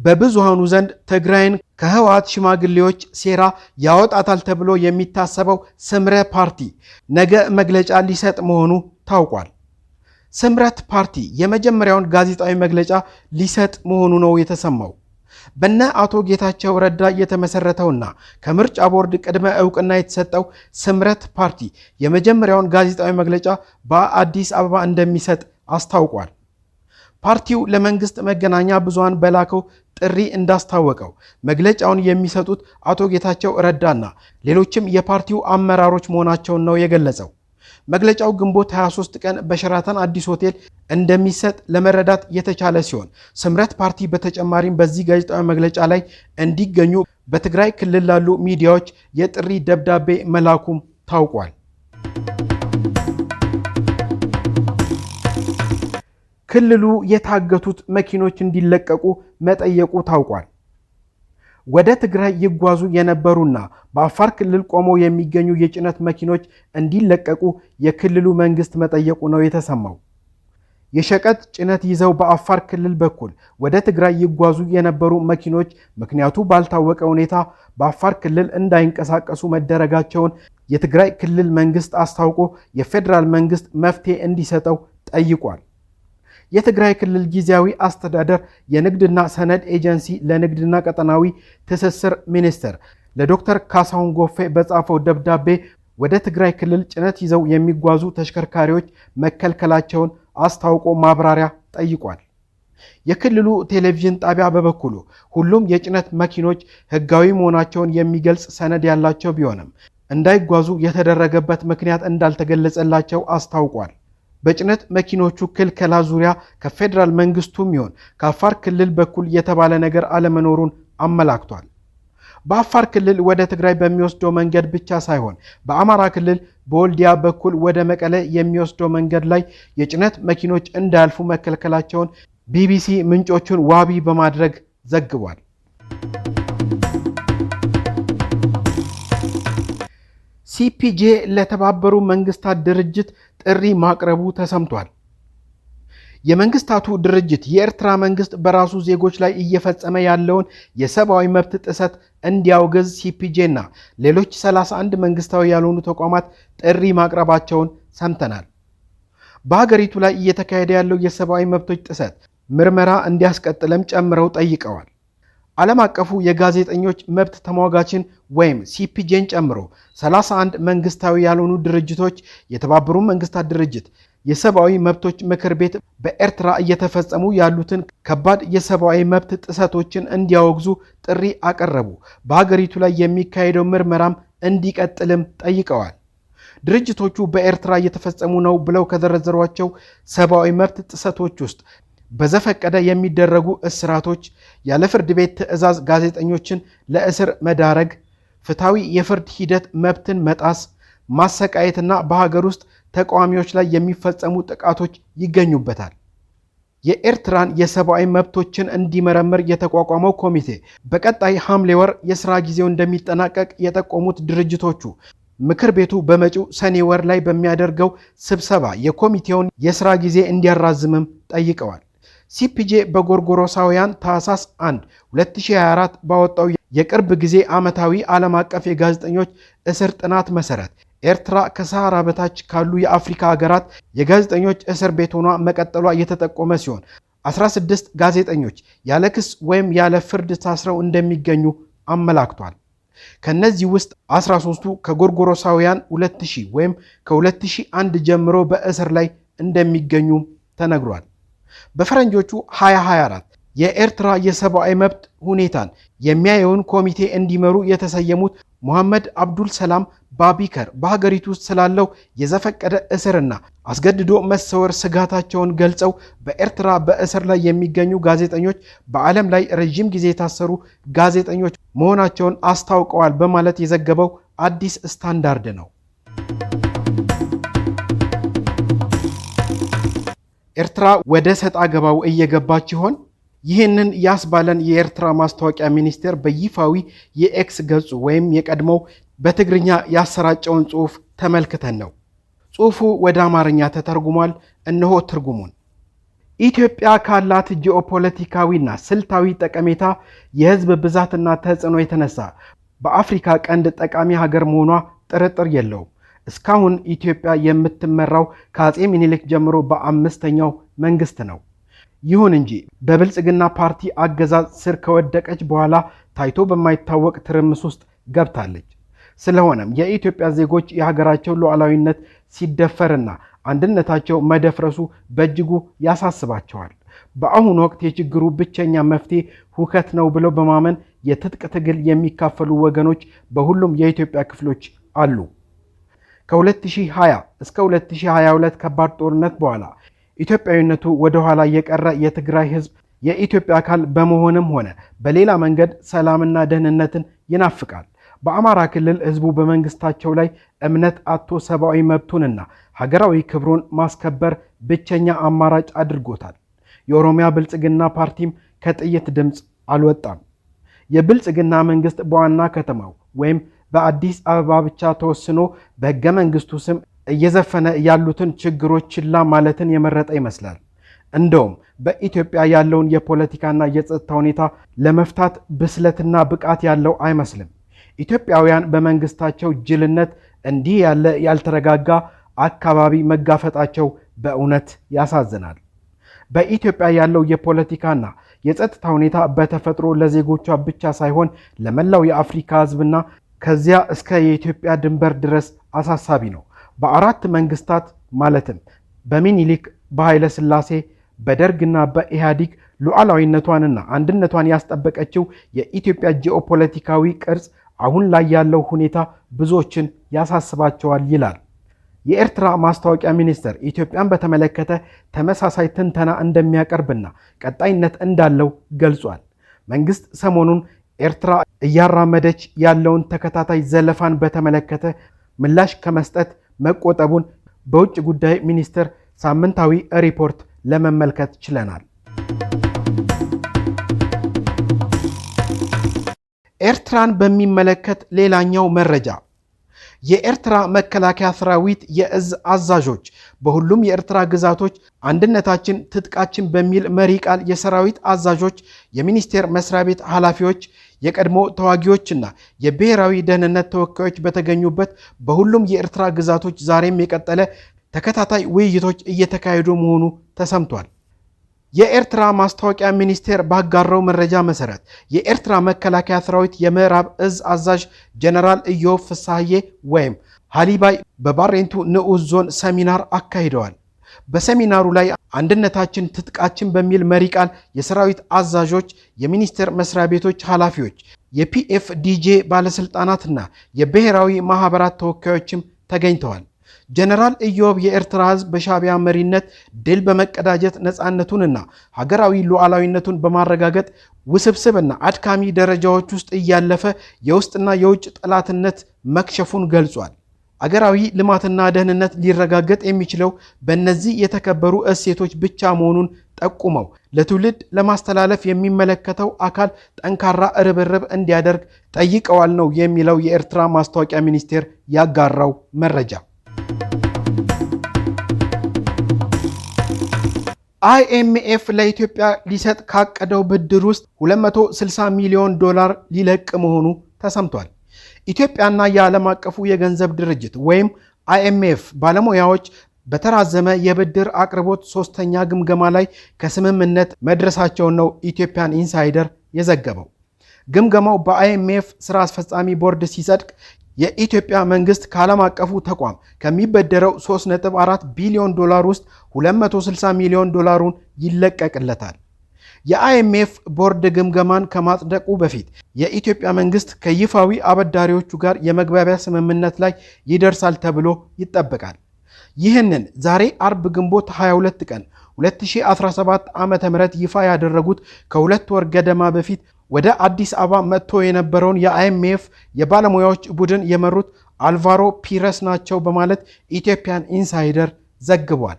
በብዙሃኑ ዘንድ ትግራይን ከህወሓት ሽማግሌዎች ሴራ ያወጣታል ተብሎ የሚታሰበው ስምረ ፓርቲ ነገ መግለጫ ሊሰጥ መሆኑ ታውቋል። ስምረት ፓርቲ የመጀመሪያውን ጋዜጣዊ መግለጫ ሊሰጥ መሆኑ ነው የተሰማው። በነ አቶ ጌታቸው ረዳ የተመሰረተውና ከምርጫ ቦርድ ቅድመ ዕውቅና የተሰጠው ስምረት ፓርቲ የመጀመሪያውን ጋዜጣዊ መግለጫ በአዲስ አበባ እንደሚሰጥ አስታውቋል። ፓርቲው ለመንግስት መገናኛ ብዙሃን በላከው ጥሪ እንዳስታወቀው መግለጫውን የሚሰጡት አቶ ጌታቸው ረዳና ሌሎችም የፓርቲው አመራሮች መሆናቸውን ነው የገለጸው። መግለጫው ግንቦት 23 ቀን በሸራተን አዲስ ሆቴል እንደሚሰጥ ለመረዳት የተቻለ ሲሆን ስምረት ፓርቲ በተጨማሪም በዚህ ጋዜጣዊ መግለጫ ላይ እንዲገኙ በትግራይ ክልል ላሉ ሚዲያዎች የጥሪ ደብዳቤ መላኩም ታውቋል። ክልሉ የታገቱት መኪኖች እንዲለቀቁ መጠየቁ ታውቋል። ወደ ትግራይ ይጓዙ የነበሩና በአፋር ክልል ቆመው የሚገኙ የጭነት መኪኖች እንዲለቀቁ የክልሉ መንግስት መጠየቁ ነው የተሰማው። የሸቀጥ ጭነት ይዘው በአፋር ክልል በኩል ወደ ትግራይ ይጓዙ የነበሩ መኪኖች ምክንያቱ ባልታወቀ ሁኔታ በአፋር ክልል እንዳይንቀሳቀሱ መደረጋቸውን የትግራይ ክልል መንግስት አስታውቆ የፌዴራል መንግስት መፍትሄ እንዲሰጠው ጠይቋል። የትግራይ ክልል ጊዜያዊ አስተዳደር የንግድና ሰነድ ኤጀንሲ ለንግድና ቀጠናዊ ትስስር ሚኒስትር ለዶክተር ካሳሁን ጎፌ በጻፈው ደብዳቤ ወደ ትግራይ ክልል ጭነት ይዘው የሚጓዙ ተሽከርካሪዎች መከልከላቸውን አስታውቆ ማብራሪያ ጠይቋል። የክልሉ ቴሌቪዥን ጣቢያ በበኩሉ ሁሉም የጭነት መኪኖች ህጋዊ መሆናቸውን የሚገልጽ ሰነድ ያላቸው ቢሆንም እንዳይጓዙ የተደረገበት ምክንያት እንዳልተገለጸላቸው አስታውቋል። በጭነት መኪኖቹ ክልከላ ዙሪያ ከፌዴራል መንግስቱም ይሁን ከአፋር ክልል በኩል የተባለ ነገር አለመኖሩን አመላክቷል። በአፋር ክልል ወደ ትግራይ በሚወስደው መንገድ ብቻ ሳይሆን በአማራ ክልል በወልዲያ በኩል ወደ መቀለ የሚወስደው መንገድ ላይ የጭነት መኪኖች እንዳያልፉ መከልከላቸውን ቢቢሲ ምንጮቹን ዋቢ በማድረግ ዘግቧል። ሲፒጄ ለተባበሩ መንግስታት ድርጅት ጥሪ ማቅረቡ ተሰምቷል። የመንግስታቱ ድርጅት የኤርትራ መንግስት በራሱ ዜጎች ላይ እየፈጸመ ያለውን የሰብአዊ መብት ጥሰት እንዲያወግዝ ሲፒጄ እና ሌሎች 31 መንግስታዊ ያልሆኑ ተቋማት ጥሪ ማቅረባቸውን ሰምተናል። በሀገሪቱ ላይ እየተካሄደ ያለው የሰብአዊ መብቶች ጥሰት ምርመራ እንዲያስቀጥልም ጨምረው ጠይቀዋል። ዓለም አቀፉ የጋዜጠኞች መብት ተሟጋችን ወይም ሲፒጄን ጨምሮ 31 መንግስታዊ ያልሆኑ ድርጅቶች የተባበሩ መንግስታት ድርጅት የሰብአዊ መብቶች ምክር ቤት በኤርትራ እየተፈጸሙ ያሉትን ከባድ የሰብአዊ መብት ጥሰቶችን እንዲያወግዙ ጥሪ አቀረቡ። በሀገሪቱ ላይ የሚካሄደው ምርመራም እንዲቀጥልም ጠይቀዋል። ድርጅቶቹ በኤርትራ እየተፈጸሙ ነው ብለው ከዘረዘሯቸው ሰብአዊ መብት ጥሰቶች ውስጥ በዘፈቀደ የሚደረጉ እስራቶች፣ ያለ ፍርድ ቤት ትዕዛዝ ጋዜጠኞችን ለእስር መዳረግ፣ ፍትሃዊ የፍርድ ሂደት መብትን መጣስ፣ ማሰቃየትና በሀገር ውስጥ ተቃዋሚዎች ላይ የሚፈጸሙ ጥቃቶች ይገኙበታል። የኤርትራን የሰብአዊ መብቶችን እንዲመረምር የተቋቋመው ኮሚቴ በቀጣይ ሐምሌ ወር የሥራ ጊዜው እንደሚጠናቀቅ የጠቆሙት ድርጅቶቹ ምክር ቤቱ በመጪው ሰኔ ወር ላይ በሚያደርገው ስብሰባ የኮሚቴውን የሥራ ጊዜ እንዲያራዝምም ጠይቀዋል። ሲፒጄ በጎርጎሮሳውያን ታህሳስ 1 2024 ባወጣው የቅርብ ጊዜ ዓመታዊ ዓለም አቀፍ የጋዜጠኞች እስር ጥናት መሰረት ኤርትራ ከሰሃራ በታች ካሉ የአፍሪካ ሀገራት የጋዜጠኞች እስር ቤት ሆኗ መቀጠሏ የተጠቆመ ሲሆን 16 ጋዜጠኞች ያለ ክስ ወይም ያለ ፍርድ ታስረው እንደሚገኙ አመላክቷል። ከነዚህ ውስጥ 13ቱ ከጎርጎሮሳውያን 2000 ወይም ከ2001 ጀምሮ በእስር ላይ እንደሚገኙ ተነግሯል። በፈረንጆቹ 2024 የኤርትራ የሰብአዊ መብት ሁኔታን የሚያየውን ኮሚቴ እንዲመሩ የተሰየሙት ሙሐመድ አብዱል ሰላም ባቢከር በሀገሪቱ ውስጥ ስላለው የዘፈቀደ እስርና አስገድዶ መሰወር ስጋታቸውን ገልጸው በኤርትራ በእስር ላይ የሚገኙ ጋዜጠኞች በዓለም ላይ ረጅም ጊዜ የታሰሩ ጋዜጠኞች መሆናቸውን አስታውቀዋል በማለት የዘገበው አዲስ ስታንዳርድ ነው። ኤርትራ ወደ ሰጣ ገባው እየገባች ይሆን? ይህንን ያስባለን የኤርትራ ማስታወቂያ ሚኒስቴር በይፋዊ የኤክስ ገጹ ወይም የቀድሞው በትግርኛ ያሰራጨውን ጽሑፍ ተመልክተን ነው። ጽሑፉ ወደ አማርኛ ተተርጉሟል። እነሆ ትርጉሙን። ኢትዮጵያ ካላት ጂኦፖለቲካዊና ስልታዊ ጠቀሜታ የህዝብ ብዛትና ተጽዕኖ የተነሳ በአፍሪካ ቀንድ ጠቃሚ ሀገር መሆኗ ጥርጥር የለውም። እስካሁን ኢትዮጵያ የምትመራው ከአፄ ምኒልክ ጀምሮ በአምስተኛው መንግስት ነው። ይሁን እንጂ በብልጽግና ፓርቲ አገዛዝ ስር ከወደቀች በኋላ ታይቶ በማይታወቅ ትርምስ ውስጥ ገብታለች። ስለሆነም የኢትዮጵያ ዜጎች የሀገራቸው ሉዓላዊነት ሲደፈርና አንድነታቸው መደፍረሱ በእጅጉ ያሳስባቸዋል። በአሁኑ ወቅት የችግሩ ብቸኛ መፍትሄ ሁከት ነው ብለው በማመን የትጥቅ ትግል የሚካፈሉ ወገኖች በሁሉም የኢትዮጵያ ክፍሎች አሉ። ከ2020 እስከ 2022 ከባድ ጦርነት በኋላ ኢትዮጵያዊነቱ ወደ ኋላ የቀረ የትግራይ ህዝብ የኢትዮጵያ አካል በመሆንም ሆነ በሌላ መንገድ ሰላምና ደህንነትን ይናፍቃል። በአማራ ክልል ህዝቡ በመንግስታቸው ላይ እምነት አጥቶ ሰብአዊ መብቱንና ሀገራዊ ክብሩን ማስከበር ብቸኛ አማራጭ አድርጎታል። የኦሮሚያ ብልጽግና ፓርቲም ከጥይት ድምፅ አልወጣም። የብልጽግና መንግስት በዋና ከተማው ወይም በአዲስ አበባ ብቻ ተወስኖ በህገ መንግስቱ ስም እየዘፈነ ያሉትን ችግሮች ችላ ማለትን የመረጠ ይመስላል። እንደውም በኢትዮጵያ ያለውን የፖለቲካና የጸጥታ ሁኔታ ለመፍታት ብስለትና ብቃት ያለው አይመስልም። ኢትዮጵያውያን በመንግስታቸው ጅልነት እንዲህ ያለ ያልተረጋጋ አካባቢ መጋፈጣቸው በእውነት ያሳዝናል። በኢትዮጵያ ያለው የፖለቲካና የጸጥታ ሁኔታ በተፈጥሮ ለዜጎቿ ብቻ ሳይሆን ለመላው የአፍሪካ ህዝብና ከዚያ እስከ የኢትዮጵያ ድንበር ድረስ አሳሳቢ ነው። በአራት መንግስታት ማለትም በሚኒሊክ፣ በኃይለ ሥላሴ፣ በደርግና በኢህአዲግ ሉዓላዊነቷንና አንድነቷን ያስጠበቀችው የኢትዮጵያ ጂኦፖለቲካዊ ቅርጽ አሁን ላይ ያለው ሁኔታ ብዙዎችን ያሳስባቸዋል ይላል። የኤርትራ ማስታወቂያ ሚኒስቴር ኢትዮጵያን በተመለከተ ተመሳሳይ ትንተና እንደሚያቀርብና ቀጣይነት እንዳለው ገልጿል። መንግስት ሰሞኑን ኤርትራ እያራመደች ያለውን ተከታታይ ዘለፋን በተመለከተ ምላሽ ከመስጠት መቆጠቡን በውጭ ጉዳይ ሚኒስቴር ሳምንታዊ ሪፖርት ለመመልከት ችለናል። ኤርትራን በሚመለከት ሌላኛው መረጃ የኤርትራ መከላከያ ሰራዊት የእዝ አዛዦች በሁሉም የኤርትራ ግዛቶች አንድነታችን ትጥቃችን በሚል መሪ ቃል የሰራዊት አዛዦች፣ የሚኒስቴር መስሪያ ቤት ኃላፊዎች፣ የቀድሞ ተዋጊዎችና የብሔራዊ ደህንነት ተወካዮች በተገኙበት በሁሉም የኤርትራ ግዛቶች ዛሬም የቀጠለ ተከታታይ ውይይቶች እየተካሄዱ መሆኑ ተሰምቷል። የኤርትራ ማስታወቂያ ሚኒስቴር ባጋራው መረጃ መሰረት የኤርትራ መከላከያ ሰራዊት የምዕራብ እዝ አዛዥ ጀነራል ኢዮብ ፍሳሐዬ ወይም ሃሊባይ በባሬንቱ ንዑስ ዞን ሰሚናር አካሂደዋል። በሰሚናሩ ላይ አንድነታችን ትጥቃችን በሚል መሪ ቃል የሰራዊት አዛዦች፣ የሚኒስቴር መስሪያ ቤቶች ኃላፊዎች፣ የፒኤፍዲጄ ባለስልጣናትና የብሔራዊ ማህበራት ተወካዮችም ተገኝተዋል። ጀነራል ኢዮብ የኤርትራ ህዝብ በሻዕቢያ መሪነት ድል በመቀዳጀት ነፃነቱንና ሀገራዊ ሉዓላዊነቱን በማረጋገጥ ውስብስብና አድካሚ ደረጃዎች ውስጥ እያለፈ የውስጥና የውጭ ጠላትነት መክሸፉን ገልጿል። አገራዊ ልማትና ደህንነት ሊረጋገጥ የሚችለው በእነዚህ የተከበሩ እሴቶች ብቻ መሆኑን ጠቁመው ለትውልድ ለማስተላለፍ የሚመለከተው አካል ጠንካራ ርብርብ እንዲያደርግ ጠይቀዋል ነው የሚለው የኤርትራ ማስታወቂያ ሚኒስቴር ያጋራው መረጃ። አይኤምኤፍ ለኢትዮጵያ ሊሰጥ ካቀደው ብድር ውስጥ $260 ሚሊዮን ሊለቅ መሆኑ ተሰምቷል። ኢትዮጵያና የዓለም አቀፉ የገንዘብ ድርጅት ወይም አይኤምኤፍ ባለሙያዎች በተራዘመ የብድር አቅርቦት ሶስተኛ ግምገማ ላይ ከስምምነት መድረሳቸውን ነው ኢትዮጵያን ኢንሳይደር የዘገበው። ግምገማው በአይኤምኤፍ ስራ አስፈጻሚ ቦርድ ሲጸድቅ የኢትዮጵያ መንግስት ከዓለም አቀፉ ተቋም ከሚበደረው $3.4 ቢሊዮን ውስጥ $260 ሚሊዮን ይለቀቅለታል። የአይኤምኤፍ ቦርድ ግምገማን ከማጽደቁ በፊት የኢትዮጵያ መንግስት ከይፋዊ አበዳሪዎቹ ጋር የመግባቢያ ስምምነት ላይ ይደርሳል ተብሎ ይጠበቃል። ይህንን ዛሬ አርብ ግንቦት 22 ቀን 2017 ዓ.ም ይፋ ያደረጉት ከሁለት ወር ገደማ በፊት ወደ አዲስ አበባ መጥቶ የነበረውን የአይኤምኤፍ የባለሙያዎች ቡድን የመሩት አልቫሮ ፒረስ ናቸው በማለት ኢትዮጵያን ኢንሳይደር ዘግቧል።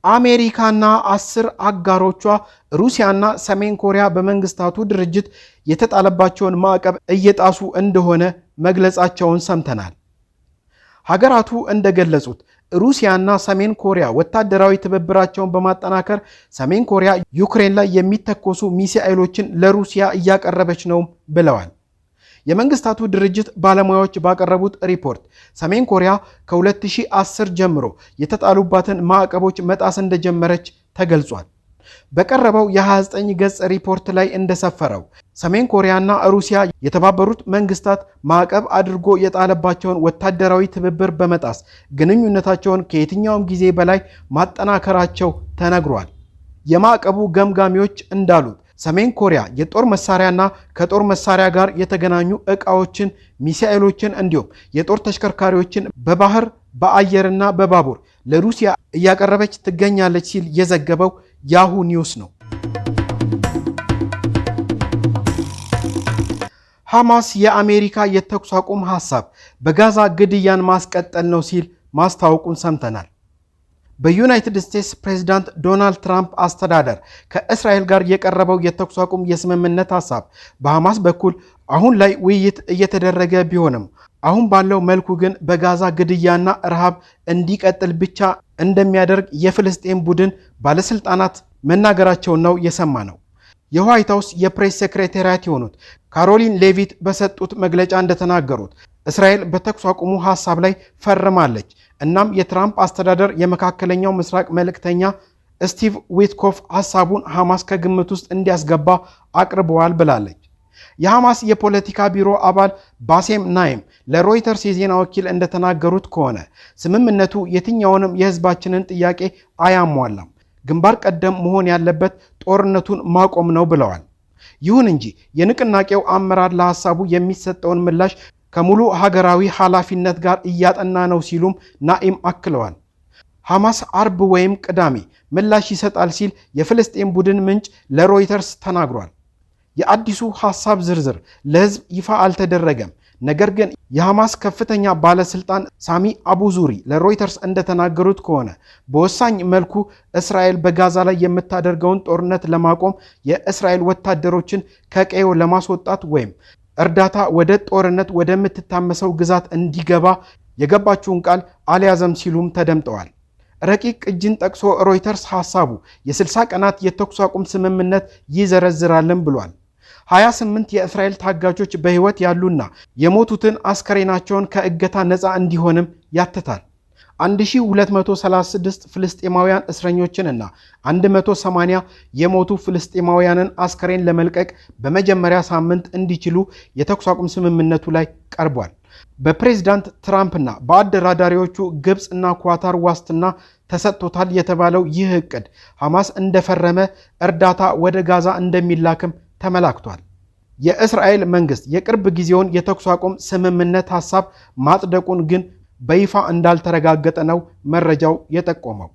አሜሪካና 10 አጋሮቿ ሩሲያና ሰሜን ኮሪያ በመንግስታቱ ድርጅት የተጣለባቸውን ማዕቀብ እየጣሱ እንደሆነ መግለጻቸውን ሰምተናል። ሀገራቱ እንደገለጹት ሩሲያና ሰሜን ኮሪያ ወታደራዊ ትብብራቸውን በማጠናከር ሰሜን ኮሪያ ዩክሬን ላይ የሚተኮሱ ሚሳኤሎችን ለሩሲያ እያቀረበች ነው ብለዋል። የመንግስታቱ ድርጅት ባለሙያዎች ባቀረቡት ሪፖርት ሰሜን ኮሪያ ከ2010 ጀምሮ የተጣሉባትን ማዕቀቦች መጣስ እንደጀመረች ተገልጿል። በቀረበው የ29 ገጽ ሪፖርት ላይ እንደሰፈረው ሰሜን ኮሪያና ሩሲያ የተባበሩት መንግስታት ማዕቀብ አድርጎ የጣለባቸውን ወታደራዊ ትብብር በመጣስ ግንኙነታቸውን ከየትኛውም ጊዜ በላይ ማጠናከራቸው ተነግሯል። የማዕቀቡ ገምጋሚዎች እንዳሉት ሰሜን ኮሪያ የጦር መሳሪያና ከጦር መሳሪያ ጋር የተገናኙ ዕቃዎችን፣ ሚሳኤሎችን እንዲሁም የጦር ተሽከርካሪዎችን በባህር በአየርና በባቡር ለሩሲያ እያቀረበች ትገኛለች ሲል የዘገበው ያሁ ኒውስ ነው። ሐማስ የአሜሪካ የተኩስ አቁም ሐሳብ በጋዛ ግድያን ማስቀጠል ነው ሲል ማስታወቁን ሰምተናል። በዩናይትድ ስቴትስ ፕሬዝዳንት ዶናልድ ትራምፕ አስተዳደር ከእስራኤል ጋር የቀረበው የተኩስ አቁም የስምምነት ሐሳብ በሐማስ በኩል አሁን ላይ ውይይት እየተደረገ ቢሆንም አሁን ባለው መልኩ ግን በጋዛ ግድያና ረሃብ እንዲቀጥል ብቻ እንደሚያደርግ የፍልስጤም ቡድን ባለስልጣናት መናገራቸውን ነው የሰማነው። የዋይት ሃውስ የፕሬስ ሴክሬታሪያት የሆኑት ካሮሊን ሌቪት በሰጡት መግለጫ እንደተናገሩት እስራኤል በተኩስ አቁሙ ሐሳብ ላይ ፈርማለች። እናም የትራምፕ አስተዳደር የመካከለኛው ምስራቅ መልእክተኛ ስቲቭ ዊትኮፍ ሐሳቡን ሐማስ ከግምት ውስጥ እንዲያስገባ አቅርበዋል ብላለች። የሐማስ የፖለቲካ ቢሮ አባል ባሴም ናይም ለሮይተርስ የዜና ወኪል እንደተናገሩት ከሆነ ስምምነቱ የትኛውንም የህዝባችንን ጥያቄ አያሟላም፣ ግንባር ቀደም መሆን ያለበት ጦርነቱን ማቆም ነው ብለዋል። ይሁን እንጂ የንቅናቄው አመራር ለሐሳቡ የሚሰጠውን ምላሽ ከሙሉ ሀገራዊ ኃላፊነት ጋር እያጠና ነው ሲሉም ናኢም አክለዋል። ሐማስ አርብ ወይም ቅዳሜ ምላሽ ይሰጣል ሲል የፍልስጤም ቡድን ምንጭ ለሮይተርስ ተናግሯል። የአዲሱ ሐሳብ ዝርዝር ለህዝብ ይፋ አልተደረገም። ነገር ግን የሐማስ ከፍተኛ ባለስልጣን ሳሚ አቡ ዙሪ ለሮይተርስ እንደተናገሩት ከሆነ በወሳኝ መልኩ እስራኤል በጋዛ ላይ የምታደርገውን ጦርነት ለማቆም የእስራኤል ወታደሮችን ከቀዮ ለማስወጣት ወይም እርዳታ ወደ ጦርነት ወደምትታመሰው ግዛት እንዲገባ የገባችውን ቃል አልያዘም ሲሉም ተደምጠዋል። ረቂቅ ቅጂን ጠቅሶ ሮይተርስ ሐሳቡ የ60 ቀናት የተኩስ አቁም ስምምነት ይዘረዝራልን ብሏል። 28 የእስራኤል ታጋቾች በህይወት ያሉና የሞቱትን አስከሬናቸውን ከእገታ ነፃ እንዲሆንም ያትታል። 1236 ፍልስጤማውያን እስረኞችንና 180 የሞቱ ፍልስጤማውያንን አስከሬን ለመልቀቅ በመጀመሪያ ሳምንት እንዲችሉ የተኩስ አቁም ስምምነቱ ላይ ቀርቧል። በፕሬዝዳንት ትራምፕና በአደራዳሪዎቹ ግብፅ እና ኳታር ዋስትና ተሰጥቶታል የተባለው ይህ እቅድ ሐማስ እንደፈረመ እርዳታ ወደ ጋዛ እንደሚላክም ተመላክቷል። የእስራኤል መንግስት የቅርብ ጊዜውን የተኩስ አቁም ስምምነት ሐሳብ ማጽደቁን ግን በይፋ እንዳልተረጋገጠ ነው መረጃው የጠቆመው።